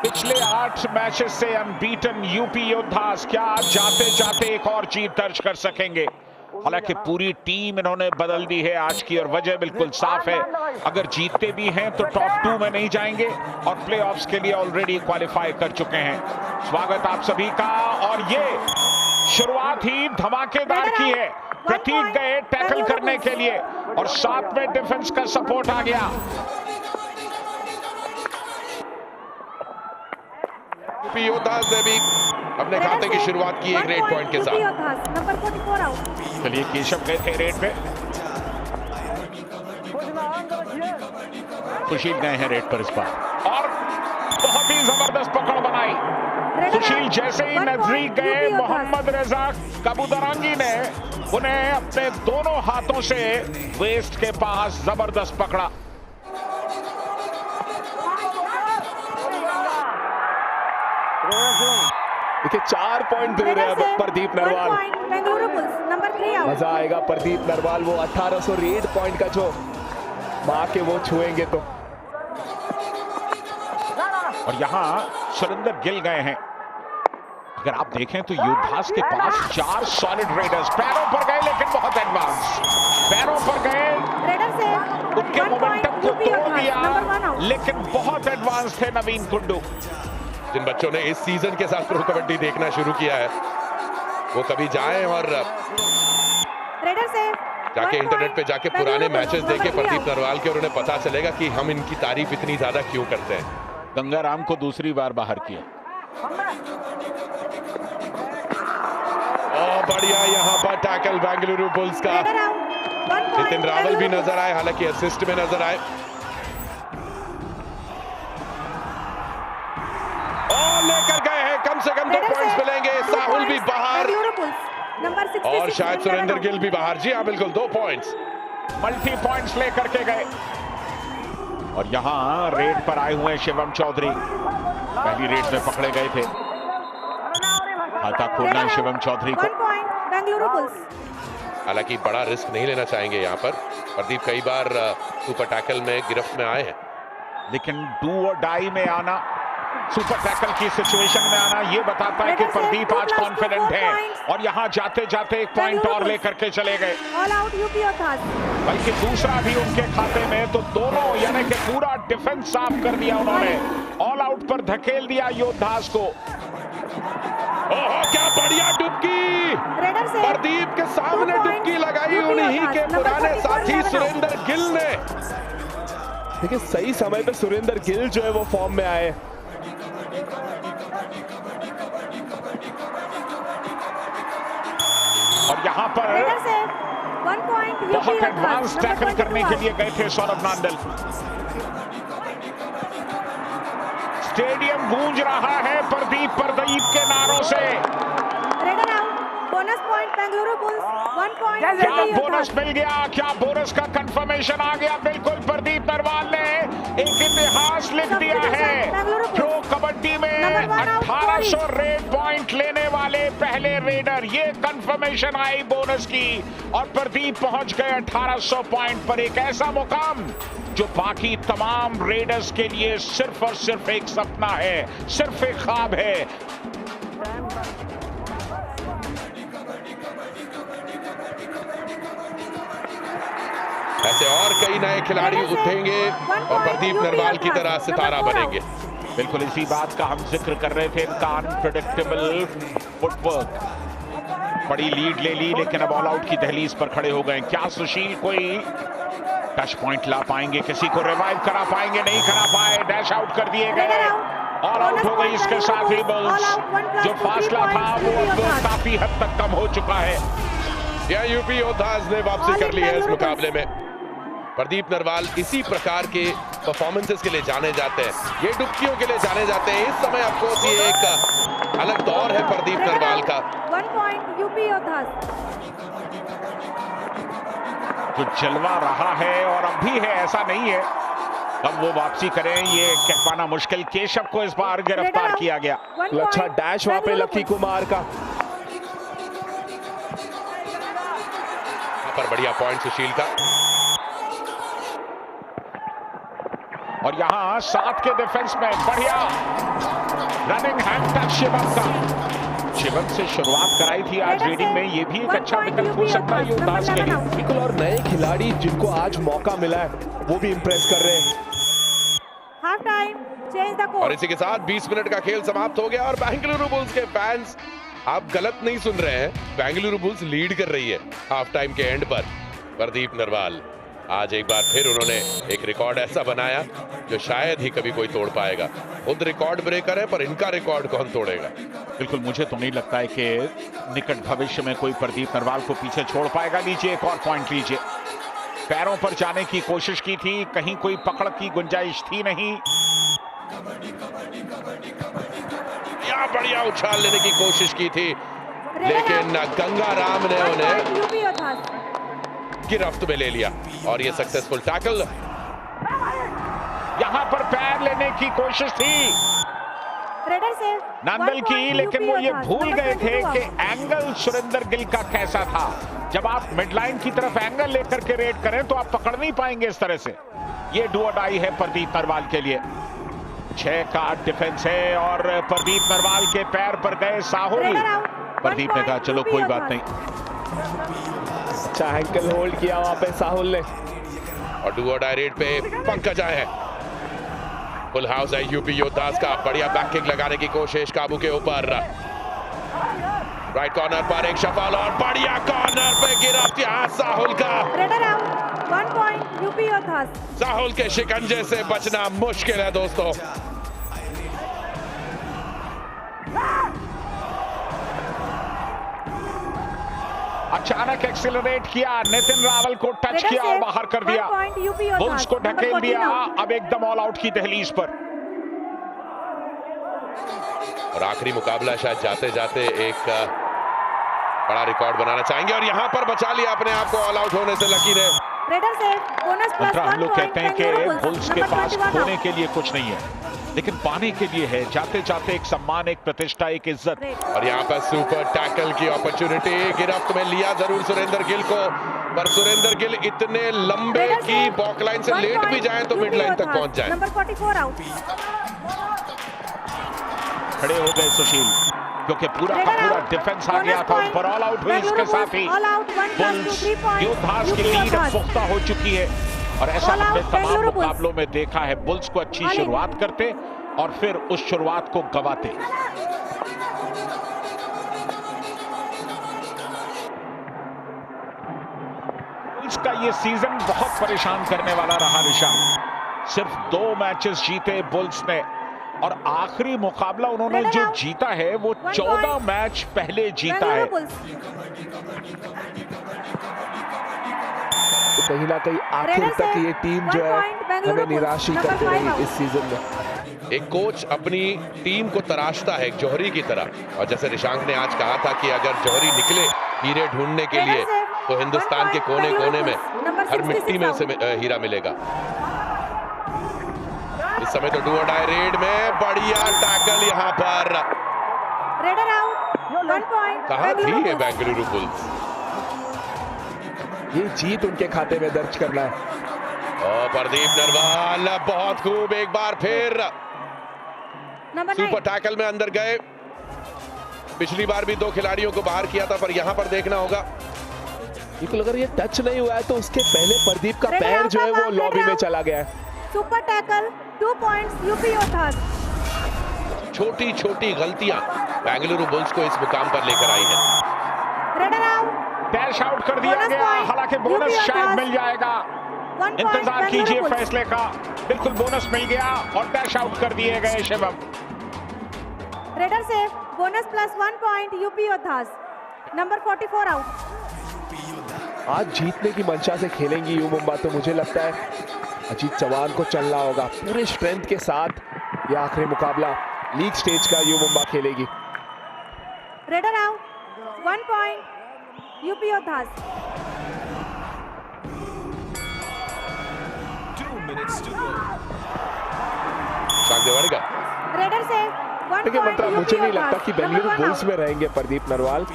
पिछले 8 मैचेस से unbeaten UP योद्धास क्या जाते जाते एक और जीत दर्ज कर सकेंगे। हालांकि पूरी टीम इन्होंने बदल दी है आज की और वजह बिल्कुल साफ है। अगर जीतते भी हैं तो टॉप 2 में नहीं जाएंगे और प्लेऑफ्स के लिए ऑलरेडी क्वालिफाई कर चुके हैं। स्वागत आप सभी का। और ये शुरुआत ही धमाकेदार की है। प्रतीक गए टैकल करने के लिए और साथ में डिफेंस का सपोर्ट आ गया। यूपी योद्धास ने भी अपने खाते की शुरुआत की एक रेड पॉइंट के साथ। Number 44 out. चलिए केशव गए थे रेड पे, सुशील गए हैं रेड पर इस बार और बहुत ही जबरदस्त पकड़ बनाई। सुशील जैसे ही नजदीक गए मोहम्मद रजा कबूतरंगी ने उन्हें अपने दोनों हाथों से वेस्ट के पास जबरदस्त पकड़ा। देखिए 4 पॉइंट दूर है Pradeep Narwal. Bengaluru bulls number 3 out. मजा आएगा प्रदीप नरवाल, वो 1800 रेड पॉइंट का जो मां के वो छुएंगे तो। और यहां सुरेंद्र गिल गए हैं। अगर आप देखें तो योद्धास के पास 4 सॉलिड रेडर्स पैरों पर गए लेकिन बहुत एडवांस पैरों पर गए, रेडर से उनके मोमेंटम को तोड़ दिया लेकिन बहुत एडवांस थे नवीन कुंडू। जिन बच्चों ने इस सीजन के साथ प्रो कबड्डी देखना शुरू किया है वो कभी जाएं और रेडर से जाके इंटरनेट पे जाके पुराने मैचेस देखे प्रदीप नरवाल के और उन्हें पता चलेगा कि हम इनकी तारीफ इतनी ज्यादा क्यों करते हैं। गंगाराम को दूसरी बार बाहर किया। बढ़िया यहाँ पर टैकल बेंगलुरु बुल्स का। नितिन रावल भी नजर आए, हालांकि असिस्ट में नजर आए। और लेकर गए हैं, कम से कम 2 पॉइंट्स मिलेंगे। साहुल भी बाहर और शायद सुरेंद्र गिल भी बाहर। जी हाँ बिल्कुल, 2 पॉइंट्स मल्टी पॉइंट्स लेकर के गए। और यहां रेड पर आए हुए शिवम चौधरी पहली रेड में पकड़े गए थे। खाता खोलना है शिवम चौधरी को। बेंगलुरु बुल्स हालांकि बड़ा रिस्क नहीं लेना चाहेंगे यहाँ पर। प्रदीप कई बार सुपर टैकल में गिरफ्त में आए हैं, लेकिन डू और डाई में आना, सुपर टैकल की सिचुएशन में आना, ये बताता है कि प्रदीप आज कॉन्फिडेंट है। और यहां जाते जाते 1 पॉइंट और लेकर के चले गए। All out UP योद्धास। बल्कि दूसरा भी उनके खाते में, तो दोनों यानी कि पूरा डिफेंस साफ कर दिया उन्होंने। ऑल आउट पर धकेल दिया योद्धास को। ओह क्या बढ़िया डुबकी, प्रदीप के सामने डुबकी लगाई उन्हीं के पुराने साथी सुरेंद्र गिल ने। देखिए सही समय पे सुरेंद्र गिल जो है वो फॉर्म में आए। और यहां पर बहुत एडवांस टैकल करने के लिए गए थे सौरभ नांदल। स्टेडियम गूंज रहा है प्रदीप के नारों से। Bonus point Bengaluru bulls 1 point. क्या बोनस मिल गया, क्या बोनस का कंफर्मेशन आ गया। बिल्कुल प्रदीप नरवाल ने एक इतिहास लिख दिया है। प्रो कबड्डी में 1800 रेड पॉइंट लेने वाले पहले रेडर, ये कंफर्मेशन आई बोनस की। और प्रदीप पहुंच गए 1800 पॉइंट पर। एक ऐसा मुकाम जो बाकी तमाम रेडर्स के लिए सिर्फ और सिर्फ एक सपना है, सिर्फ एक ख्वाब है। ऐसे और कई नए खिलाड़ी उठेंगे और प्रदीप नरवाल की तरह सितारा बनेंगे। बिल्कुल इसी बात का हम जिक्र कर रहे थे। इनका अनप्रेडिक्टेबल फुटवर्क, बड़ी लीड ले ली लेकिन अब ऑल आउट की दहलीज पर खड़े हो गए। क्या सुशील कोई टच पॉइंट ला पाएंगे, किसी को रिवाइव करा पाएंगे? नहीं करा पाए, डैश आउट कर दिए गए। ऑल आउट हो गई। इसके साथ ही बुल्स जो फासला था वो काफी हद तक कम हो चुका है। या यूपी योद्धास ने वापसी कर ली है इस मुकाबले में। प्रदीप नरवाल इसी प्रकार के परफॉर्मेंसेस के लिए जाने जाते हैं, ये डुबकियों के लिए जाने जाते हैं। इस समय ऑफकोर्स ये एक अलग दौर है प्रदीप नरवाल का। 1 पॉइंट यूपी योद्धास। जो जलवा रहा है और अब भी है, ऐसा नहीं है कब वो वापसी करें ये कह पाना मुश्किल। केशव को इस बार गिरफ्तार किया गया। अच्छा डैश वहां पे लकी कुमार का। पर बढ़िया पॉइंट सुशील का। और यहां 7 के डिफेंस में बढ़िया रनिंग हैंड टच शिवम का। शिवम से शुरुआत कराई थी आज रीडिंग में, ये भी एक अच्छा विकल्प हो सकता है युवराज के लिए। बिल्कुल, और नए खिलाड़ी जिनको आज मौका मिला है वो भी इंप्रेस कर रहे हैं। हाफ टाइम, चेंज द और कोच। इसी के साथ 20 मिनट का खेल समाप्त हो गया और बेंगलुरु बुल्स के फैंस, आप गलत नहीं सुन रहे हैं, बेंगलुरु बुल्स लीड कर रही है हाफ टाइम के एंड पर। प्रदीप नरवाल आज एक बार फिर उन्होंने एक रिकॉर्ड ऐसा बनाया जो शायद ही कभी कोई तोड़ पाएगा। खुद रिकॉर्ड ब्रेकर है, पर इनका रिकॉर्ड कौन तोड़ेगा? बिल्कुल, मुझे तो नहीं लगता है कि निकट भविष्य में कोई प्रदीप नरवाल को पीछे छोड़ पाएगा। लीजिए एक और पॉइंट लीजिए। पैरों पर जाने की कोशिश की थी, कहीं कोई पकड़ की गुंजाइश थी नहीं। या बढ़िया उछाल लेने की कोशिश की थी, लेकिन गंगा राम ने उन्हें यूपी योद्धास। गिरफ्त में ले लिया और ये सक्सेसफुल टैकल। यहां पर पैर लेने की कोशिश थी रेडर से नंदल की, लेकिन वो ये भूल गए थे कि एंगल सुरेंद्र गिल का कैसा था। जब आप मिडलाइन की तरफ एंगल लेकर के रेड करें तो आप पकड़ नहीं पाएंगे इस तरह से। ये डू और डाई है प्रदीप नरवाल के लिए। 6 का डिफेंस है और प्रदीप नरवाल के पैर पर गए साहुल। प्रदीप ने कहा चलो कोई बात नहीं। अच्छा एंकल होल्ड किया वहां पे साहुल ने। और डू और डाई रेड पे पंकज आए हैं। फुल हाउस है यूपी योद्धास का। बढ़िया बैक किक लगाने की कोशिश काबू के ऊपर। राइट कॉर्नर पर एक शफल और बढ़िया कॉर्नर पे गिरफ्त यहां साहुल का। Raider out, 1 point UP योद्धास। साहुल के शिकंजे से बचना मुश्किल है दोस्तों। अचानक एक्सीलरेट किया, नितिन रावल को टच किया और बाहर कर दिया। बुल्स को ढकेल दिया, अब एकदम ऑल आउट की दहलीज पर। और आखिरी मुकाबला शायद जाते जाते एक बड़ा रिकॉर्ड बनाना चाहेंगे और यहां पर बचा लिया अपने आप को ऑल आउट होने से लकी ने। रेडर से बोनस प्लस 1 हम लोग कहते हैं कि बुल्स के पास खोने आउट। के लिए कुछ नहीं है, लेकिन पाने के लिए है। जाते जाते एक सम्मान, एक प्रतिष्ठा, एक इज्जत। और यहाँ पर सुपर टैकल की अपॉर्चुनिटी। गिरफ्त में लिया जरूर सुरेंद्र गिल को, पर सुरेंद्र गिल इतने लंबे की बॉक लाइन से लेट भी जाएं तो मिड लाइन तक पहुंच जाएं। Number 44 out. खड़े हो गए सुशील, क्योंकि पूरा का पूरा डिफेंस आ गया था पर ऑल आउट हुई। इसके साथ ही बुल्स योद्धास की लीड पुख्ता हो चुकी है और ऐसा हमने तमाम मुकाबलों में देखा है। बुल्स को अच्छी शुरुआत करते और फिर उस शुरुआत को गवाते। बुल्स का ये सीजन बहुत परेशान करने वाला रहा ऋषभ। सिर्फ 2 मैचेस जीते बुल्स ने और आखिरी मुकाबला उन्होंने जो जीता है वो 14 मैच पहले जीता है। तो कहीं ना कहीं आखिर तक ये टीम जो है हमें निराश ही करती रही इस सीजन में। एक कोच अपनी टीम को तराशता है एक जौहरी की तरह, और जैसे रिशांक ने आज कहा था कि अगर जौहरी निकले हीरे ढूंढने के लिए तो हिंदुस्तान के कोने कोने में हर मिट्टी में उसे हीरा मिलेगा। इस समय तो डू और डाई रेड में बढ़िया टैकल यहाँ पर। Raider out, 1 point. कहां थी ये बेंगलुरु बुल्स? ये जीत उनके खाते में दर्ज करना है। और प्रदीप नरवाल बहुत खूब, एक बार फिर सुपर टैकल में अंदर गए। पिछली बार भी 2 खिलाड़ियों को बाहर किया था, पर यहां पर देखना होगा बिल्कुल अगर ये टच नहीं हुआ है तो उसके पहले प्रदीप का पैर जो है वो लॉबी में चला गया है। Super tackle, 2 points UP योद्धास। छोटी छोटी गलतियां बेंगलुरु बुल्स को इस मुकाम पर लेकर आई हैं। रेडर आउट, डैश आउट कर दिया गया, हालांकि बोनस शायद मिल जाएगा। इंतजार कीजिए फैसले का। बिल्कुल बोनस मिल गया और डैश आउट कर दिए गए शिवम। रेडर से bonus plus 1 point UP Yoddhas. Number 44 out. आज जीतने की मंशा से खेलेंगी यू मुंबा, तो मुझे लगता है अजीत चौहान को चलना होगा पूरे स्ट्रेंथ के साथ। ये आखिरी मुकाबला लीग स्टेज का यू मुंबा खेलेगी। Raider out, 1 point UP योद्धास। 2 minutes to go. शांति बढ़ेगा। रेडर से 1 देखिए पॉइंट मतलब मुझे नहीं लगता कि बेंगलुरु बुल्स में रहेंगे प्रदीप नरवाल।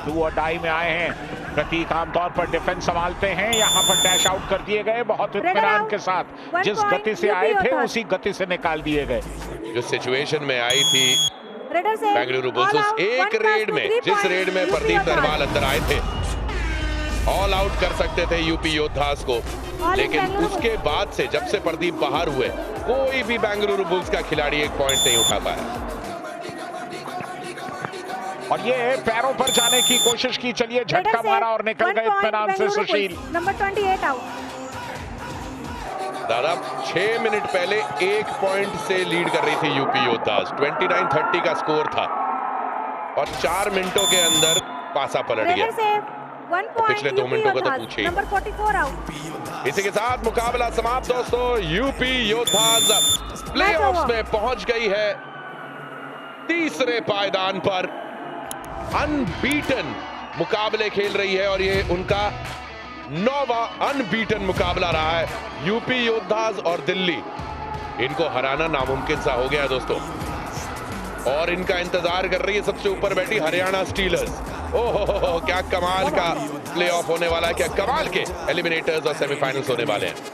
डू और डाई में आए हैं। प्रतीक आमतौर पर डिफेंस संभालते हैं, यहाँ पर डैश आउट कर दिए गए बहुत इत्मीनान के साथ। जिस गति से आए थे उसी गति से निकाल दिए गए। जो सिचुएशन में आई थी रेडर से बेंगलुरु बुल्स उस एक रेड में, जिस रेड में प्रदीप नरवाल अंदर आए थे, ऑल आउट कर सकते थे यूपी योद्धास को, लेकिन उसके बाद से जब से प्रदीप बाहर हुए कोई भी बेंगलुरु बुल्स का खिलाड़ी एक पॉइंट नहीं उठा पाया। और ये पैरों पर जाने की कोशिश की, चलिए झटका मारा और निकल गए इत्मीनान से सुशील। Number 28 out. दादा 6 मिनट पहले 1 पॉइंट से लीड कर रही थी यूपी योद्धास, 29-30 का स्कोर था और 4 मिनटों के अंदर पासा पलट गया। पिछले 2 मिनटों का तो पूछिए। Number 44 out. इसी के साथ मुकाबला समाप्त दोस्तों। यूपी योद्धास प्लेऑफ्स में पहुंच गई है, तीसरे पायदान पर अनबीटन मुकाबले खेल रही है और ये उनका 9वां अनबीटन मुकाबला रहा है। यूपी योद्धास और दिल्ली, इनको हराना नामुमकिन सा हो गया है दोस्तों, और इनका इंतजार कर रही है सबसे ऊपर बैठी हरियाणा स्टीलर्स। ओहो, क्या कमाल का प्लेऑफ होने वाला है, क्या कमाल के एलिमिनेटर्स और सेमीफाइनल्स होने वाले हैं।